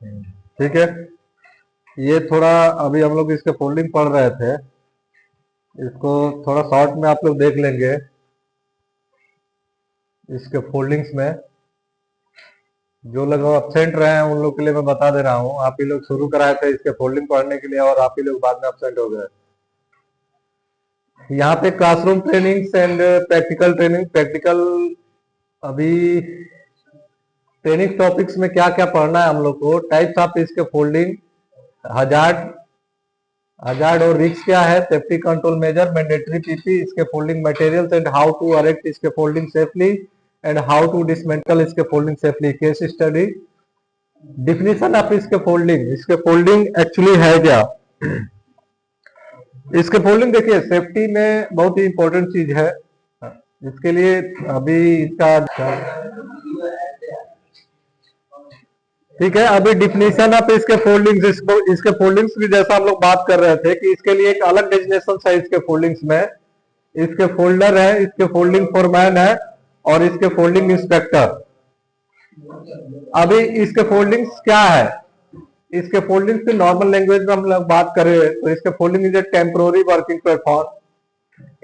ठीक है। ये थोड़ा अभी हम लोग इसके फोल्डिंग पढ़ रहे थे, इसको थोड़ा शॉर्ट में आप लोग देख लेंगे। इसके फोल्डिंग्स में जो लोग अब्सेंट रहे हैं उन लोग के लिए मैं बता दे रहा हूँ। आप ही लोग शुरू कराए थे इसके फोल्डिंग पढ़ने के लिए और आप ही लोग बाद में अब्सेंट हो गए। यहाँ पे classroom trainings and practical training, practical अभी ट्रेनिंग टॉपिक्स में क्या क्या पढ़ना है हम लोग को। Types of scaffolding, hazard, hazard और रिस्क क्या है, safety control measure, mandatory PP, scaffolding materials and how to erect scaffolding safely and how to dismantle scaffolding safely, case study. Definition of scaffolding, scaffolding actually है क्या। इसके folding देखिए safety में बहुत ही important चीज है। इसके लिए अभी इसका ठीक है, अभी डिफिनीशन ऑफ इसके फोल्डिंग्स, इसके फोल्डिंग्स की जैसा हम लोग बात कर रहे थे कि इसके लिए एक अलग डेजिग्नेशन है इसके फोल्डिंग्स में। इसके फोल्डर है, इसके फोल्डिंग फोरमैन है और इसके फोल्डिंग इंस्पेक्टर। अभी इसके फोल्डिंग्स क्या है, इसके फोल्डिंग्स की नॉर्मल लैंग्वेज में हम लोग बात करें तो इसके folding is a temporary working platform,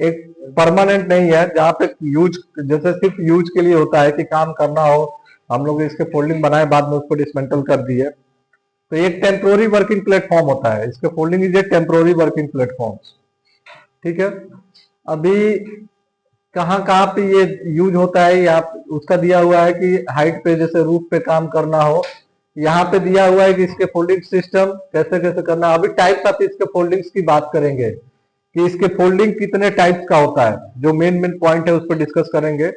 एक परमानेंट नहीं है जहां पे यूज, जैसे सिर्फ यूज के लिए होता है कि काम करना हो, हम लोग इसके फोल्डिंग बनाए बाद में उसको डिसमेंटल कर दिए, तो एक टेम्पोररी वर्किंग प्लेटफॉर्म होता है। इसके folding is a temporary working platform. ठीक है, अभी कहाँ कहाँ पे ये यूज होता है, या उसका दिया हुआ है कि हाइट पे जैसे रूफ पे काम करना हो, यहाँ पे दिया हुआ है कि इसके फोल्डिंग सिस्टम कैसे कैसे करना है। अभी टाइप्स ऑफ इसके फोल्डिंग्स की बात करेंगे कि इसके फोल्डिंग कितने टाइप्स का होता है, जो मेन मेन पॉइंट है उस पर डिस्कस करेंगे।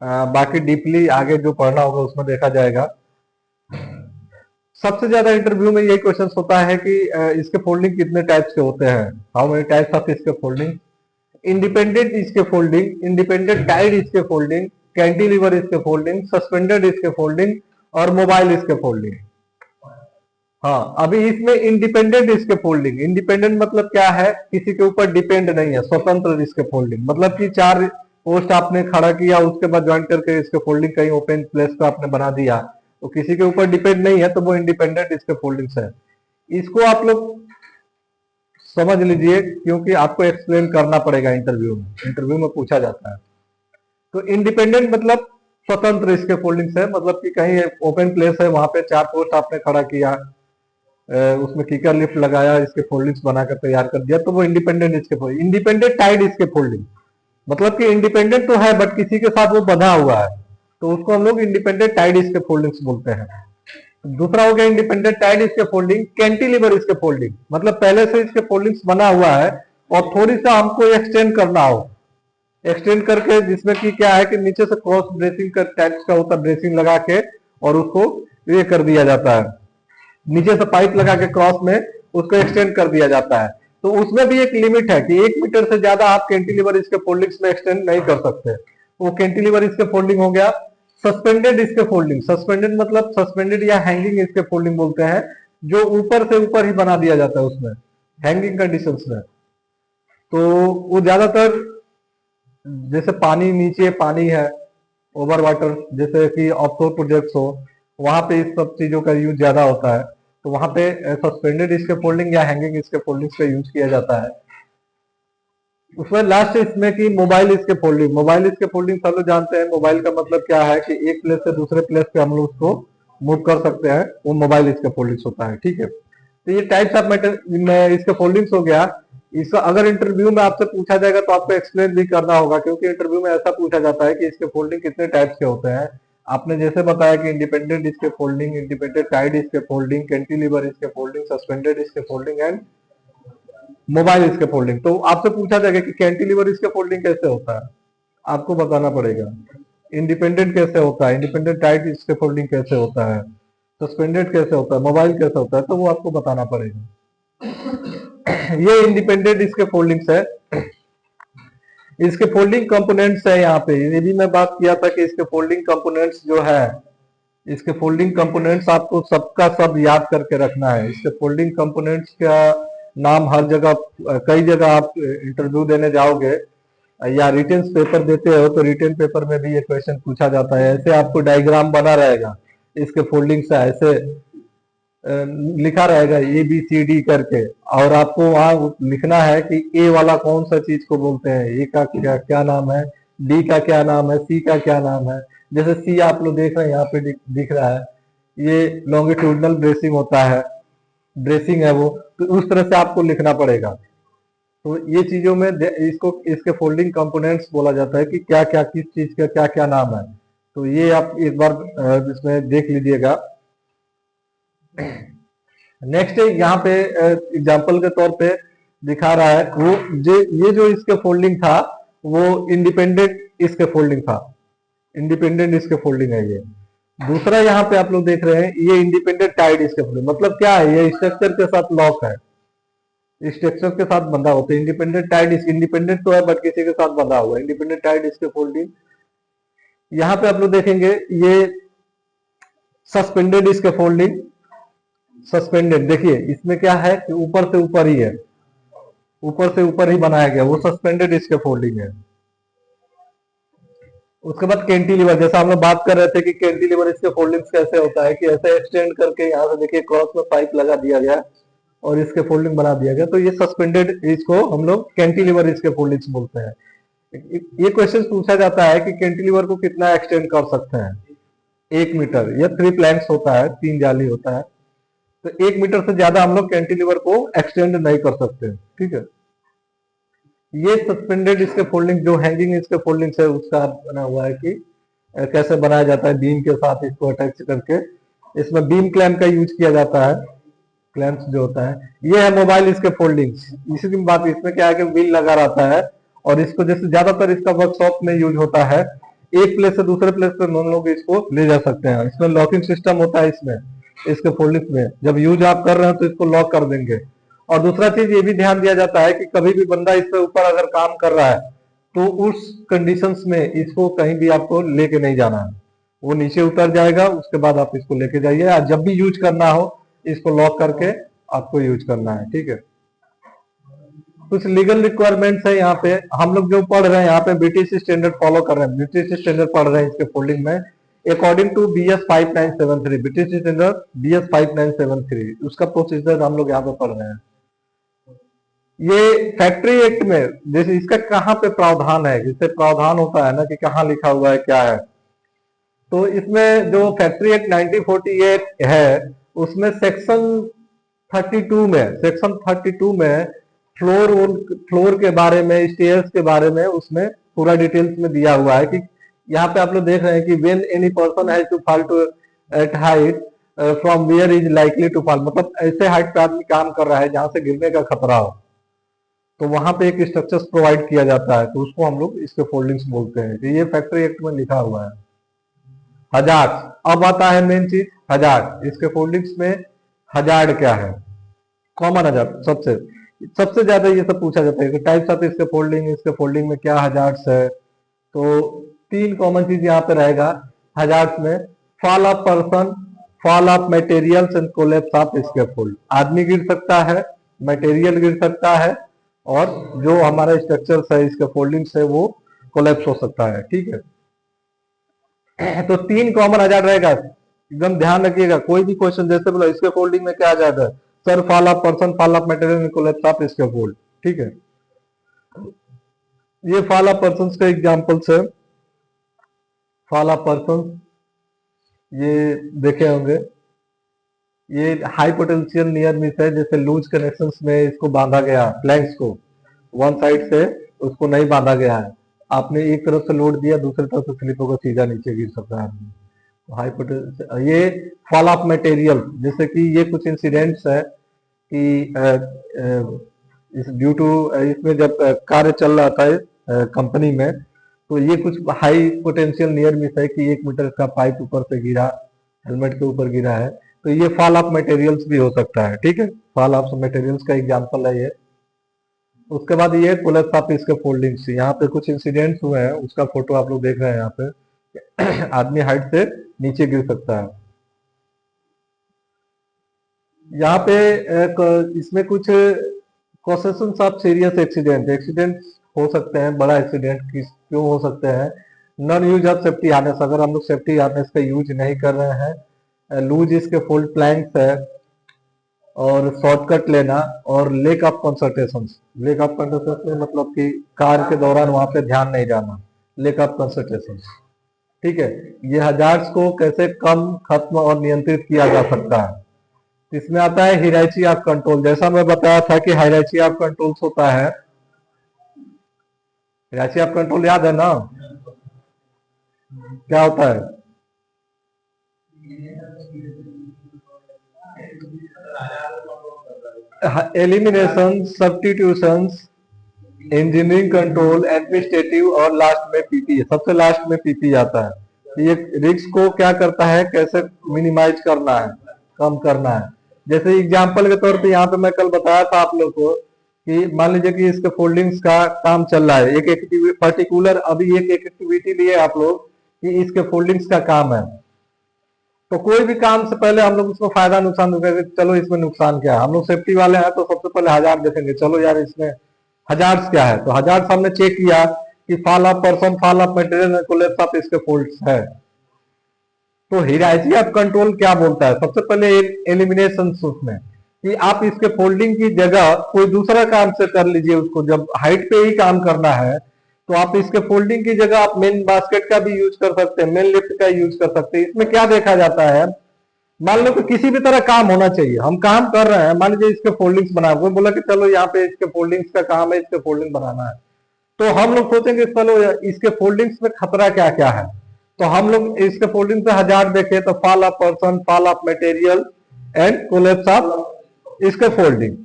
बाकी डीपली आगे जो पढ़ना होगा उसमें देखा जाएगा। सबसे ज्यादा इंटरव्यू में यही क्वेश्चन होता है कि इसके फोल्डिंग कितने टाइप्स के होते हैं, हाउ मेनी टाइप्स ऑफ इसके फोल्डिंग। इंडिपेंडेंट इसके फोल्डिंग, इंडिपेंडेंट टाइड इसके फोल्डिंग, कैंटिलीवर इसके फोल्डिंग, सस्पेंडेड इसके फोल्डिंग और मोबाइल इसके फोल्डिंग। हाँ, अभी इसमें इंडिपेंडेंट इसके फोल्डिंग, इंडिपेंडेंट मतलब क्या है, किसी के ऊपर डिपेंड नहीं है, स्वतंत्र इसके फोल्डिंग, मतलब कि 4 पोस्ट आपने खड़ा किया उसके बाद ज्वाइन करके इसके फोल्डिंग कहीं ओपन प्लेस पे आपने बना दिया, तो किसी के ऊपर डिपेंड नहीं है, तो वो इंडिपेंडेंट इसके फोल्डिंग्स है। इसको आप लोग समझ लीजिए क्योंकि आपको एक्सप्लेन करना पड़ेगा इंटरव्यू में, इंटरव्यू में पूछा जाता है। तो इंडिपेंडेंट मतलब स्वतंत्र इसके फोल्डिंग्स है, मतलब कि कहीं ओपन प्लेस है वहां पे 4 पोस्ट आपने खड़ा किया, उसमें किकर लिफ्ट लगाया, इसके फोल्डिंग्स बनाकर तैयार कर दिया, तो वो इंडिपेंडेंट इसके फोल्डिंग। इंडिपेंडेंट टाइड इसके फोल्डिंग, मतलब कि इंडिपेंडेंट तो है बट किसी के साथ वो बंधा हुआ है, तो उसको हम लोग इंडिपेंडेंट टाइड इसके फोल्डिंग्स बोलते हैं। दूसरा हो गया इंडिपेंडेंट टाइड इसके फोल्डिंग, कैंटिलीवर इसके फोल्डिंग, मतलब पहले से इसके फोल्डिंग्स बना हुआ है और थोड़ी सा हमको एक्सटेंड करना हो, एक्सटेंड करके, जिसमें कि क्या है कि नीचे से क्रॉस ब्रेसिंग का टाइप्स का होता है, ब्रेसिंग लगा के और उसको ये कर दिया जाता है, नीचे से पाइप लगा के क्रॉस में उसको एक्सटेंड कर दिया जाता है। तो उसमें भी एक लिमिट है कि 1 मीटर से ज्यादा आप कैंटिलीवर इसके फोल्डिंग्स में एक्सटेंड नहीं कर सकते। वो कैंटिलीवर इसके फोल्डिंग हो गया। सस्पेंडेड इसके फोल्डिंग, सस्पेंडेड मतलब सस्पेंडेड या हैंगिंग इसके फोल्डिंग बोलते हैं, जो ऊपर से ऊपर ही बना दिया जाता है उसमें हैंगिंग कंडीशंस में। तो वो ज्यादातर जैसे पानी, नीचे पानी है, ओवर वाटर, जैसे कि ऑफशोर प्रोजेक्ट्स हो, वहां पे इस सब चीजों का यूज ज्यादा होता है, तो वहां पे सस्पेंडेड इसके फोल्डिंग या हैंगिंग इसके फोल्डिंग्स का यूज किया जाता है। उसमें लास्ट इसमें कि मोबाइल इसके फोल्डिंग, मोबाइल इसके फोल्डिंग सब लोग जानते हैं, मोबाइल का मतलब क्या है कि एक प्लेस से दूसरे प्लेस पे हम लोग उसको मूव कर सकते हैं, वो मोबाइल इसके फोल्डिंग्स होता है। ठीक है, तो ये टाइप्स ऑफ मैटर इसके फोल्डिंग्स हो गया। इसका अगर इंटरव्यू में आपसे पूछा जाएगा तो आपको एक्सप्लेन भी करना होगा, क्योंकि इंटरव्यू में ऐसा पूछा जाता है कि इसके फोल्डिंग कितने टाइप्स के होते हैं। आपने जैसे बताया कि इंडिपेंडेंट इसके फोल्डिंग, इंडिपेंडेंट टाइड इसके फोल्डिंग, कैंटिलीवर इसके फोल्डिंग, सस्पेंडेड इसके फोल्डिंग एंड मोबाइल इसके फोल्डिंग। तो आपसे पूछा जाएगा कि कैंटिलीवर इसके फोल्डिंग कैसे होता है, आपको बताना पड़ेगा। इंडिपेंडेंट कैसे होता है, इंडिपेंडेंट टाइड इसके फोल्डिंग कैसे होता है, सस्पेंडेड कैसे होता है, मोबाइल कैसे होता है, तो वो आपको बताना पड़ेगा। ये इंडिपेंडेंट इसके फोल्डिंग्स है। इसके फोल्डिंग कंपोनेंट्स है, यहाँ पे ये भी मैं बात किया था कि इसके फोल्डिंग कंपोनेंट्स जो है, इसके फोल्डिंग कंपोनेंट्स आपको सबका सब याद करके रखना है। इसके फोल्डिंग कंपोनेंट्स का नाम हर जगह, कई जगह आप इंटरव्यू देने जाओगे या रिटन पेपर देते हो तो रिटन पेपर में भी ये क्वेश्चन पूछा जाता है। ऐसे आपको डायग्राम बना रहेगा इसके फोल्डिंग्स है, ऐसे लिखा रहेगा ABCD करके, और आपको वहां लिखना है कि ए वाला कौन सा चीज को बोलते हैं, ए का क्या क्या नाम है, डी का क्या नाम है, सी का क्या नाम है। जैसे सी आप लोग देख रहे हैं यहाँ पे दिख रहा है, ये लॉन्गिट्यूडनल ब्रेसिंग होता है, ब्रेसिंग है वो, तो उस तरह से आपको लिखना पड़ेगा। तो ये चीजों में इसको इसके फोल्डिंग कंपोनेंट्स बोला जाता है कि क्या क्या किस चीज का क्या क्या नाम है। तो ये आप एक बार इसमें देख लीजिएगा। नेक्स्ट यहाँ पे एग्जांपल के तौर पे दिखा रहा है वो ये जो इसके फोल्डिंग था वो इंडिपेंडेंट इसके फोल्डिंग था, इंडिपेंडेंट इसके फोल्डिंग है ये। दूसरा यहाँ पे आप लोग देख रहे हैं ये इंडिपेंडेंट टाइड इसके फोल्डिंग, मतलब क्या है, ये स्ट्रक्चर के साथ लॉक है, स्ट्रक्चर के साथ बंधा होता है। इंडिपेंडेंट टाइड इंडिपेंडेंट तो है बट किसी के साथ बंधा हुआ है, इंडिपेंडेंट टाइड इसके फोल्डिंग। यहाँ पे आप लोग देखेंगे ये सस्पेंडेड इसके फोल्डिंग, सस्पेंडेड देखिए इसमें क्या है कि ऊपर से ऊपर ही है, ऊपर से ऊपर ही बनाया गया, वो सस्पेंडेड इसके फोल्डिंग है। उसके बाद कैंटिलीवर, जैसा हम लोग बात कर रहे थे कि कैंटिलीवर इसके फोल्डिंग्स कैसे होता है कि ऐसे एक्सटेंड करके यहाँ से देखिए क्रॉस में पाइप लगा दिया गया और इसके फोल्डिंग बना दिया गया, तो ये सस्पेंडेड इसको हम लोग कैंटिलीवर इसके फोल्डिंग्स बोलते हैं। ये क्वेश्चन पूछा जाता है कि कैंटिलीवर को कितना एक्सटेंड कर सकते हैं, 1 मीटर, या 3 प्लैंक्स होता है, 3 जाली होता है, तो 1 मीटर से ज्यादा हम लोग कैंटिलीवर को एक्सटेंड नहीं कर सकते, ठीक है। ये सस्पेंडेड इसके फोल्डिंग, जो हैंगिंग इसके फोल्डिंग है उसका बना हुआ है कि कैसे बनाया जाता है, बीम के साथ इसको अटैच करके, इसमें बीम क्लैंप का यूज किया जाता है, क्लैंप्स जो होता है। ये है मोबाइल इसके फोल्डिंग्स, इसी की बात, इसमें क्या है कि व्हील लगा रहता है और इसको जैसे ज्यादातर इसका वर्कशॉप में यूज होता है, एक प्लेस से दूसरे प्लेस पर हम लोग इसको ले जा सकते हैं। इसमें लॉकिंग सिस्टम होता है, इसमें इसके फोल्डिंग्स में जब यूज आप कर रहे हैं तो इसको लॉक कर देंगे। और दूसरा चीज ये भी ध्यान दिया जाता है कि कभी भी बंदा इसके ऊपर अगर काम कर रहा है तो उस कंडीशंस में इसको कहीं भी आपको लेके नहीं जाना है, वो नीचे उतर जाएगा, उसके बाद आप इसको लेके जाइए, या जब भी यूज करना हो इसको लॉक करके आपको यूज करना है, ठीक है। कुछ लीगल रिक्वायरमेंट्स है यहाँ पे, हम लोग जो पढ़ रहे हैं यहाँ पे ब्रिटिश स्टैंडर्ड फॉलो कर रहे हैं, ब्रिटिश स्टैंडर्ड पढ़ रहे हैं इसके फोल्डिंग में, according to BS 5973, British standard BS 5973, उसका प्रोसीजर हम लोग यहाँ पे पढ़ रहे हैं। ये फैक्ट्री एक्ट में जैसे इसका कहाँ पे प्रावधान है, जिससे प्रावधान होता है ना कि कहाँ लिखा हुआ है क्या है, तो इसमें जो फैक्ट्री एक्ट 1948 है उसमें सेक्शन 32 में, सेक्शन 32 में फ्लोर के बारे में, स्टेयर्स के बारे में उसमें पूरा डिटेल्स में दिया हुआ है कि यहाँ पे आप लोग देख रहे हैं कि when any person has to fall to at height from where is likely to fall, मतलब ऐसे हाइट पे आदमी काम कर रहा है जहां से गिरने का खतरा हो, तो वहां पे एक स्ट्रक्चर प्रोवाइड किया जाता है, तो उसको हम लोग इसके फोल्डिंग्स बोलते हैं। तो ये फैक्ट्री एक्ट में लिखा हुआ है। हजार्ड, अब आता है मेन चीज हजार्ड, इसके फोल्डिंग्स में हजार्ड क्या है, कॉमन हजार्ड, सबसे ज्यादा ये सब पूछा जाता है कि टाइप्स ऑफ इसके फोल्डिंग, इसके फोल्डिंग में क्या हजार्ड्स है। तो 3 कॉमन चीज यहाँ पे रहेगा हजार्ड्स में, fall of person, fall of materials and collapse of scaffold, आदमी गिर सकता है, मटेरियल गिर सकता है, और जो हमारा स्ट्रक्चर है इसके फोल्डिंग्स है वो कोलैप्स हो सकता है, ठीक है। तो 3 कॉमन हजार रहेगा, एकदम ध्यान रखिएगा, कोई भी क्वेश्चन जैसे बोला इसके फोल्डिंग में क्या आ जाता है, sir fall of person, fall of material, collapse of इसके फोल्ड, ठीक है। ये फॉल ऑफ पर्सन का एग्जांपल्स है, फॉल ऑफ पर्सन ये देखे होंगे, ये हाई पोटेंशियल नियर मिस है, जैसे लूज कनेक्शंस में इसको बांधा गया, प्लैंक्स को वन साइड से उसको नहीं बांधा गया है, आपने एक तरफ से लोड दिया दूसरी तरफ से स्लिप होकर सीधा नीचे गिर सकता है आदमी। हाई पोटेंशियल, ये फॉल ऑफ मटेरियल, जैसे कि ये कुछ इंसिडेंट्स है कि इस ड्यू टू इसमें जब कार्य चल रहा था कंपनी में, तो ये कुछ हाई पोटेंशियल नियर मिस है कि 1 मीटर का पाइप ऊपर से गिरा, हेलमेट के ऊपर गिरा है, तो ये फॉल ऑफ मटेरियल्स भी हो सकता है, ठीक है। फॉल ऑफ मटेरियल्स का एग्जांपल है ये। उसके बाद ये कोलैप्स ऑफ इसके फोल्डिंग्स, यहाँ पे कुछ इंसिडेंट्स हुए हैं, उसका फोटो आप लोग देख रहे हैं यहाँ पे आदमी हाइट से नीचे गिर सकता है। यहाँ पे इसमें कुछ कॉसेशंस ऑफ सीरियस एक्सीडेंट, एक्सीडेंट हो सकते हैं, बड़ा एक्सीडेंट क्यों हो सकते हैं, non use of safety harness, अगर हम लोग सेफ्टी हार्नेस का यूज नहीं कर रहे हैं, लूज इसके फोल्ड प्लैंक्स है, और शॉर्टकट लेना और lake of concentration. Lake of concentration मतलब कि कार्य के दौरान वहां पे ध्यान नहीं जाना, लेक ऑफ कंसंट्रेशन। ठीक है, ये हजार्ड्स को कैसे कम, खत्म और नियंत्रित किया जा सकता है। इसमें आता है हायरार्की ऑफ कंट्रोल। जैसा मैं बताया था कि हायरार्की ऑफ कंट्रोल्स होता है, हायरार्की ऑफ कंट्रोल याद है ना, क्या होता है? Elimination, substitution, engineering control, administrative और लास्ट में पीपी। सबसे लास्ट में पीपी आता है। ये रिस्क को क्या करता है, कैसे मिनिमाइज करना है, कम करना है। जैसे एग्जांपल के तौर पे यहाँ पे मैं कल बताया था आप लोग को कि मान लीजिए कि इसके फोल्डिंग्स का काम चल रहा है, एक पर्टिकुलर अभी एक एक्टिविटी लिए आप लोग कि इसके फोल्डिंग्स का काम है। तो कोई भी काम से पहले हम लोग उसको फायदा नुकसान देखेंगे। चलो इसमें नुकसान क्या है, हम लोग सेफ्टी वाले हैं तो सबसे पहले हजार देखेंगे। चलो यार इसमें हजार्ड्स क्या है, तो हजार्ड्स हमने चेक किया कि fall of person, fall of material, collapse of इसके फोल्ड्स है। तो हायरार्की ऑफ कंट्रोल क्या बोलता है, सबसे पहले एलिमिनेशन उसमें कि आप इसके फोल्डिंग की जगह कोई दूसरा काम से कर लीजिए उसको। जब हाइट पे ही काम करना है तो आप इसके फोल्डिंग की जगह आप मेन बास्केट का भी यूज कर सकते हैं, मेन लिफ्ट का यूज कर सकते हैं। इसमें क्या देखा जाता है, मान लो कि किसी भी तरह काम होना चाहिए, हम काम कर रहे हैं, मान लीजिए इसके फोल्डिंग्स बना, कोई बोला कि चलो यहाँ पे इसके फोल्डिंग्स का काम है, इसके फोल्डिंग बनाना है, तो हम लोग सोचेंगे चलो इसके फोल्डिंग्स में खतरा क्या क्या है। तो हम लोग इसके फोल्डिंग पे हजार देखे तो fall of person, fall of material and collapse of इसके फोल्डिंग,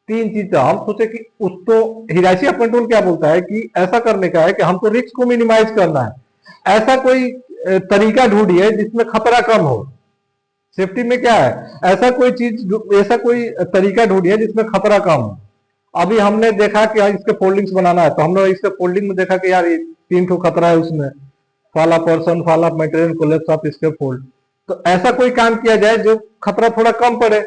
तीन चीज। हम सोचे कि उसको हायरार्की ऑफ कंट्रोल क्या बोलता है कि ऐसा करने का है कि हमको रिस्क को मिनिमाइज करना है। ऐसा कोई तरीका ढूंढिए जिसमें खतरा कम हो। सेफ्टी में क्या है, ऐसा कोई चीज, ऐसा कोई तरीका ढूंढिए जिसमें खतरा कम हो। अभी हमने देखा कि इसके फोल्डिंग्स बनाना है तो हम लोग इसके फोल्डिंग में देखा कि यार ये तीन ठो खतरा है उसमें, fall of person, fall of material, collapse of इसके फोल्ड। तो ऐसा कोई काम किया जाए जो खतरा थोड़ा कम पड़े।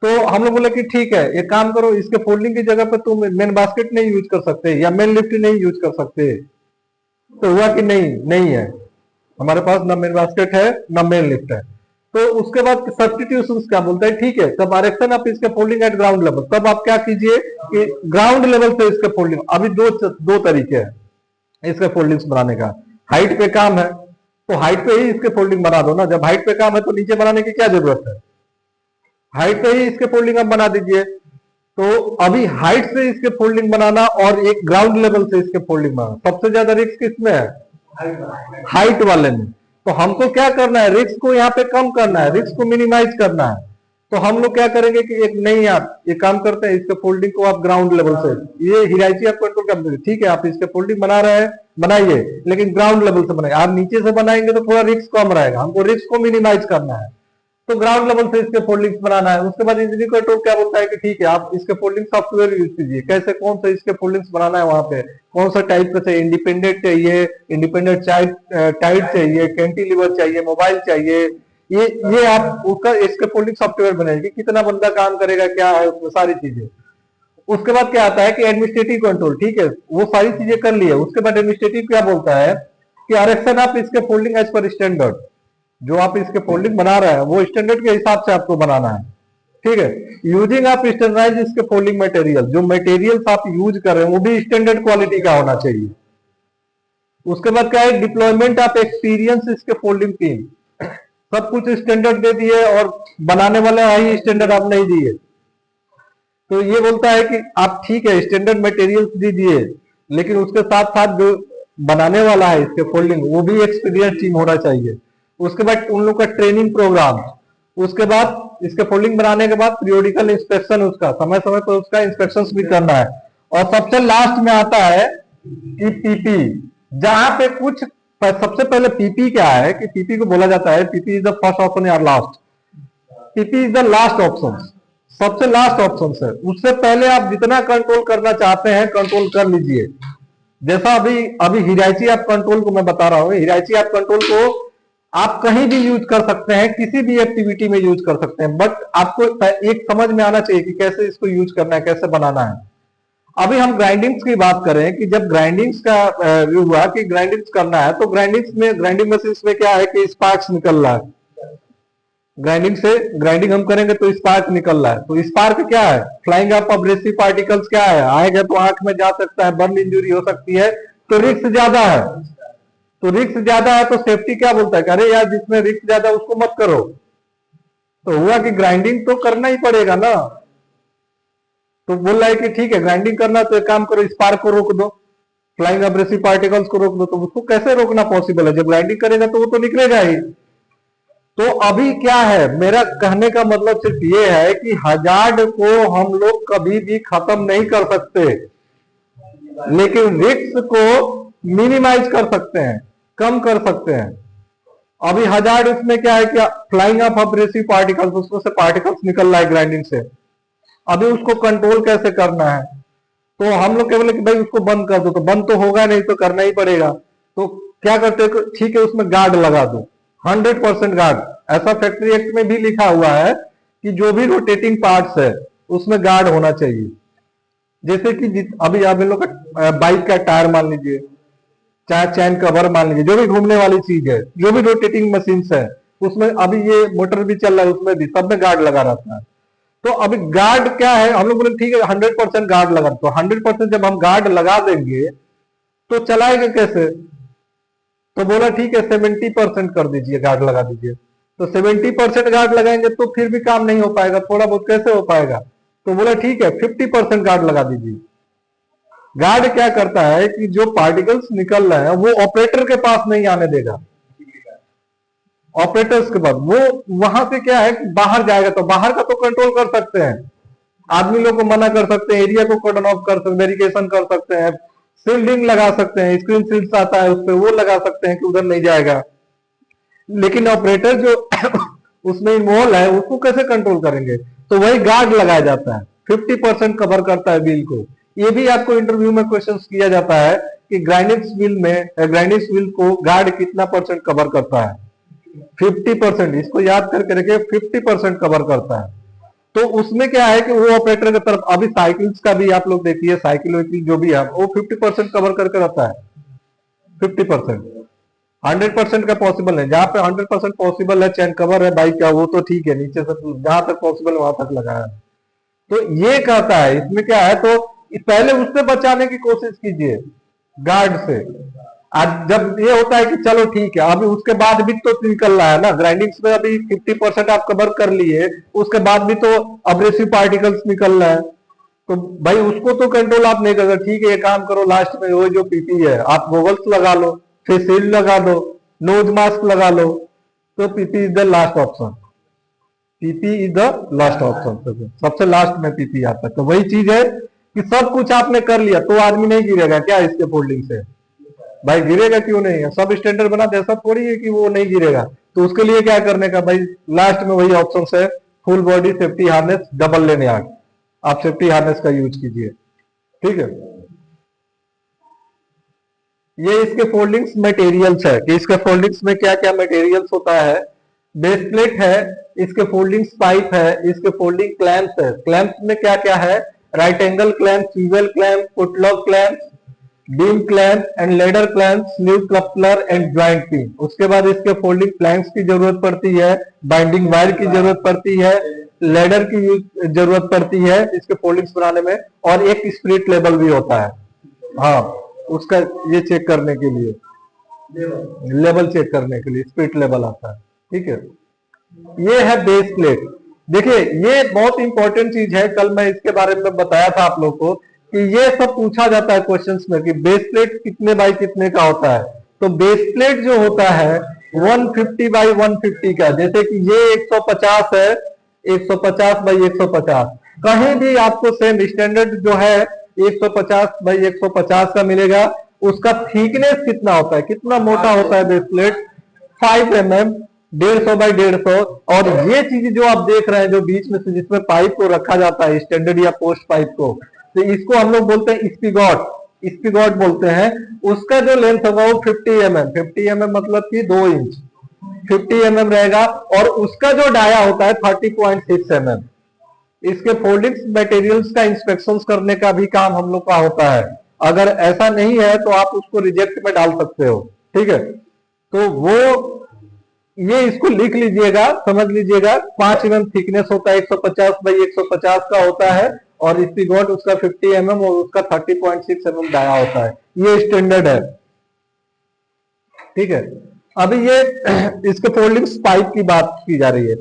तो हम लोग बोले कि ठीक है, एक काम करो, इसके फोल्डिंग की जगह पर तुम मेन बास्केट नहीं यूज कर सकते या मेन लिफ्ट नहीं यूज कर सकते। तो हुआ कि नहीं, नहीं है, हमारे पास ना मेन बास्केट है ना मेन लिफ्ट है। तो उसके बाद सब्स्टिट्यूशन क्या बोलता है, ठीक है, तब डायरेक्शन ऑफ इसके फोल्डिंग एट ग्राउंड लेवल। तब आप क्या कीजिए कि ग्राउंड लेवल से इसके फोल्डिंग, अभी दो तरीके हैं इसके फोल्डिंग्स बनाने का। हाइट पे काम है तो हाइट पे ही इसके फोल्डिंग बना दो ना, जब हाइट पे काम है तो नीचे बनाने की क्या जरूरत है, हाइट पे ही इसके फोल्डिंग आप बना दीजिए। तो अभी हाइट से इसके फोल्डिंग बनाना और एक ग्राउंड लेवल से इसके फोल्डिंग बनाना, सबसे ज्यादा रिस्क किसमें है, हाइट वाले में। तो हमको क्या करना है, रिस्क को यहाँ पे कम करना है, रिस्क को मिनिमाइज करना है। तो हम लोग क्या करेंगे कि एक नहीं, आप ये काम करते हैं, इसके फोल्डिंग को आप ग्राउंड लेवल से, ये हायरार्की ऑफ कंट्रोल का, ठीक है आप इसके फोल्डिंग बना रहे हैं, बनाइए, लेकिन ग्राउंड लेवल से बनाइए। आप नीचे से बनाएंगे तो थोड़ा रिस्क कम रहेगा, हमको रिस्क को मिनिमाइज करना है, तो ग्राउंड लेवल से इसके फोल्डिंग्स बनाना है। उसके बाद इंजीनियरिंग कंट्रोल क्या बोलता है कि ठीक है आप इसके फोल्डिंग सॉफ्टवेयर यूज कीजिए, कैसे, कौन सा इसके फोल्डिंग्स बनाना है, वहां पे कौन सा टाइप का चाहिए, इंडिपेंडेंट चाहिए, इंडिपेंडेंट टाइट चाहिए, कैंटिलीवर चाहिए, मोबाइल चाहिए, ये आप उसका इसके फोल्डिंग सॉफ्टवेयर बनाएंगे, कितना बंदा काम करेगा, क्या है उसमें सारी चीजें। उसके बाद क्या आता है कि एडमिनिस्ट्रेटिव कंट्रोल, ठीक है वो सारी चीजें कर लिया। उसके बाद एडमिनिस्ट्रेटिव क्या बोलता है कि आरक्षण आप इसके फोल्डिंग एज पर स्टैंडर्ड, जो आप इसके फोल्डिंग बना रहे हैं वो स्टैंडर्ड के हिसाब से आपको बनाना है, ठीक है। यूजिंग आप स्टैंडर्डाइज इसके फोल्डिंग मटेरियल, जो मटेरियल्स आप यूज कर रहे हैं वो भी स्टैंडर्ड क्वालिटी का होना चाहिए। उसके बाद क्या है, डिप्लॉयमेंट ऑफ एक्सपीरियंस इसके फोल्डिंग टीम, सब कुछ स्टैंडर्ड दे दिए और बनाने वाले हाई स्टैंडर्ड आप नहीं दिए। तो ये बोलता है कि आप ठीक है स्टैंडर्ड मटेरियल्स दीजिए, लेकिन उसके साथ साथ जो बनाने वाला है इसके फोल्डिंग वो भी एक्सपीरियंस टीम होना चाहिए। उसके बाद उन लोग का ट्रेनिंग प्रोग्राम, उसके बाद इसके फोल्डिंग बनाने के बाद पीरियोडिकल इंस्पेक्शन, उसका समय समय पर उसका इंस्पेक्शन भी करना है। और सबसे लास्ट में आता है कि पीपी, जहां पे कुछ सबसे पहले पीपी क्या है कि पीपी को बोला जाता है PP is the first option या last, PP is the last option, सबसे लास्ट ऑप्शन है। उससे पहले आप जितना कंट्रोल करना चाहते हैं कंट्रोल कर लीजिए। जैसा अभी हायरार्की ऑफ कंट्रोल को मैं बता रहा हूँ, हायरार्की ऑफ कंट्रोल को आप कहीं भी यूज कर सकते हैं, किसी भी एक्टिविटी में यूज कर सकते हैं, बट आपको एक समझ में आना चाहिए कि कैसे इसको यूज करना है, कैसे बनाना है। अभी हम ग्राइंडिंग्स की बात करें कि जब ग्राइंडिंग्स का व्यू हुआ कि ग्राइंडिंग्स करना है, तो ग्राइंडिंग मशीन में क्या है कि स्पार्क्स निकल रहा है, ग्राइंडिंग हम करेंगे तो स्पार्क निकल रहा है, तो स्पार्क क्या है, फ्लाइंग ऑफ एब्रेसिव पार्टिकल्स क्या है, आएगा तो आंख में जा सकता है, बर्न इंजरी हो सकती है, तो रिस्क ज्यादा है। तो रिस्क ज्यादा है तो सेफ्टी क्या बोलता है, अरे यार जिसमें रिस्क ज्यादा है उसको मत करो। तो हुआ कि ग्राइंडिंग तो करना ही पड़ेगा ना, तो बोल रहा है कि ठीक है ग्राइंडिंग करना तो एक काम करो, स्पार्क को रोक दो, फ्लाइंग एब्रेसिव पार्टिकल्स को रोक दो। तो उसको कैसे रोकना पॉसिबल है, जब ग्राइंडिंग करेगा तो वो तो निकलेगा ही। तो अभी क्या है, मेरा कहने का मतलब सिर्फ ये है कि हजार्ड को हम लोग कभी भी खत्म नहीं कर सकते, लेकिन रिस्क को मिनिमाइज कर सकते हैं, कम कर सकते हैं। अभी हजार्ड इसमें क्या है कि फ्लाइंग ऑफ एब्रेसिव पार्टिकल्स, उसमें से पार्टिकल्स निकल रहा है ग्राइंडिंग से, अभी उसको कंट्रोल कैसे करना है, तो हम लोग केवल कि भाई उसको बंद कर दो, तो बंद तो होगा नहीं, तो करना ही पड़ेगा। तो क्या करते हैं, ठीक है उसमें गार्ड लगा दो, 100% गार्ड। ऐसा फैक्ट्री एक्ट में भी लिखा हुआ है कि जो भी रोटेटिंग पार्ट्स है उसमें गार्ड होना चाहिए। जैसे कि अभी आप इन लोग का बाइक का टायर मान लीजिए, चाहे चैन कवर मान लीजिए, जो भी घूमने वाली चीज है, जो भी रोटेटिंग मशीन है, उसमें अभी ये मोटर भी चल रहा है, उसमें भी सब में गार्ड लगा रहता है। तो अभी गार्ड क्या है, हम लोग बोले ठीक है 100% गार्ड लगा, तो 100% जब हम गार्ड लगा देंगे तो चलाएगा कैसे, तो बोला ठीक है 70% कर दीजिए, गार्ड लगा दीजिए। तो 70% गार्ड लगाएंगे तो फिर भी काम नहीं हो पाएगा, थोड़ा बहुत कैसे हो पाएगा, तो बोला ठीक है 50% गार्ड लगा दीजिए। गार्ड क्या करता है कि जो पार्टिकल्स निकल रहे हैं वो ऑपरेटर के पास नहीं आने देगा, ऑपरेटर्स के पास, वो वहां से क्या है कि बाहर जाएगा, तो बाहर का तो कंट्रोल कर सकते हैं, आदमी लोग को मना कर सकते हैं, एरिया को कॉर्डन ऑफ कर सकते, वेरिफिकेशन कर सकते हैं, सील्डिंग लगा सकते हैं, स्क्रीन सील्स आता है उस पर, वो लगा सकते हैं कि उधर नहीं जाएगा। लेकिन ऑपरेटर जो उसमें इन्वॉल्व है उसको कैसे कंट्रोल करेंगे, तो वही गार्ड लगाया जाता है, 50% कवर करता है व्हील को। ये भी आपको इंटरव्यू में क्वेश्चन किया जाता है कि ग्राइंडिंग व्हील को गार्ड कितना परसेंट कवर करता है, 50%, इसको याद करके रखिए, 50% कवर करता है। तो उसमें क्या है कि वो ऑपरेटर की तरफ, अभी साइकिल्स का भी आप लोग देखिए, साइकिल वाइकिल जो भी है वो 50% कवर करके रहता है, 50%। 100% का पॉसिबल है, जहां पे 100% पॉसिबल है, चैन कवर है बाइक का वो तो ठीक है, नीचे से जहां तक पॉसिबल है वहां तक लगाया है। तो ये कहता है इसमें क्या है, तो पहले उससे बचाने की कोशिश कीजिए, गार्ड से। आज जब ये होता है कि चलो ठीक है, अभी उसके बाद भी तो निकल रहा है ना, ग्राइंडिंग्स में अभी 50% आप कवर कर लिए, उसके बाद भी तो अब्रेसिव पार्टिकल्स निकल रहा है, तो भाई उसको तो कंट्रोल आप नहीं कर, ठीक है ये काम करो, लास्ट में वो जो पीपी है आप गोगल्स लगा लो, फेस शील्ड लगा दो, नोज मास्क लगा लो, तो PP is the last option, PP is the last option, सबसे लास्ट में पीपी आता है। तो वही चीज है कि सब कुछ आपने कर लिया तो आदमी नहीं गिरेगा क्या इसके फोल्डिंग से, भाई गिरेगा क्यों नहीं है, सब स्टैंडर्ड बना दे, ऐसा थोड़ी है कि वो नहीं गिरेगा। तो उसके लिए क्या करने का भाई, लास्ट में वही ऑप्शन है, full body safety harness double लेने आगे, आप सेफ्टी हार्नेस का यूज कीजिए, ठीक है। ये इसके फोल्डिंग्स मटेरियल्स है कि इसके फोल्डिंग्स में क्या क्या मटेरियल्स होता है, बेस प्लेट है, इसके फोल्डिंग्स पाइप है, इसके फोल्डिंग क्लैंप्स है, क्लैंप्स में क्या क्या है, right angle clamp, swivel clamp, footlock clamp, beam clamp and ladder clamp, sleeve coupler and joint pin. उसके बाद इसके फोल्डिंग प्लैंक्स की जरूरत पड़ती है, बाइंडिंग वायर की जरूरत पड़ती है, लेडर की जरूरत पड़ती है इसके फोल्डिंग्स बनाने में, और एक स्पिरिट लेवल भी होता है, हाँ उसका ये चेक करने के लिए, लेवल चेक करने के लिए स्पिरिट लेवल आता है, ठीक है। ये है बेस प्लेट। देखिए ये बहुत इंपॉर्टेंट चीज है, कल मैं इसके बारे में बताया था आप लोग को कि ये सब पूछा जाता है क्वेश्चंस में कि बेस प्लेट कितने बाई कितने का होता है। तो बेस प्लेट जो होता है 150 बाई 150 का, जैसे कि ये 150 है, 150 बाई 150, कहीं भी आपको सेम स्टैंडर्ड जो है 150 बाई 150 का मिलेगा। उसका थिकनेस कितना होता है, कितना मोटा होता है बेस प्लेट, 5 mm, 150 बाई 150। और ये चीज जो आप देख रहे हैं जो बीच में से जिसमें पाइप को रखा जाता है स्टैंडर्ड या पोस्ट पाइप को, तो इसको हम लोग बोलते हैं स्पिगॉट, स्पिगॉट बोलते हैं। उसका जो लेंथ होगा वो 50 mm, 50 mm मतलब कि 2 इंच, 50 mm रहेगा। और उसका जो डाया होता है 30.6 mm। इसके फोल्डिंग्स मटेरियल्स का इंस्पेक्शन करने का भी काम हम लोग का होता है, अगर ऐसा नहीं है तो आप उसको रिजेक्ट में डाल सकते हो, ठीक है। तो वो ये इसको लिख लीजिएगा, समझ लीजिएगा। 5 mm थिकनेस होता है, 150 बाई 150 का होता है, और स्पिगॉट उसका 50 mm और उसका 30.6 mm डाया होता है। ये स्टैंडर्ड है, ठीक है। अभी ये इसके फोल्डिंग्स पाइप की बात की जा रही है।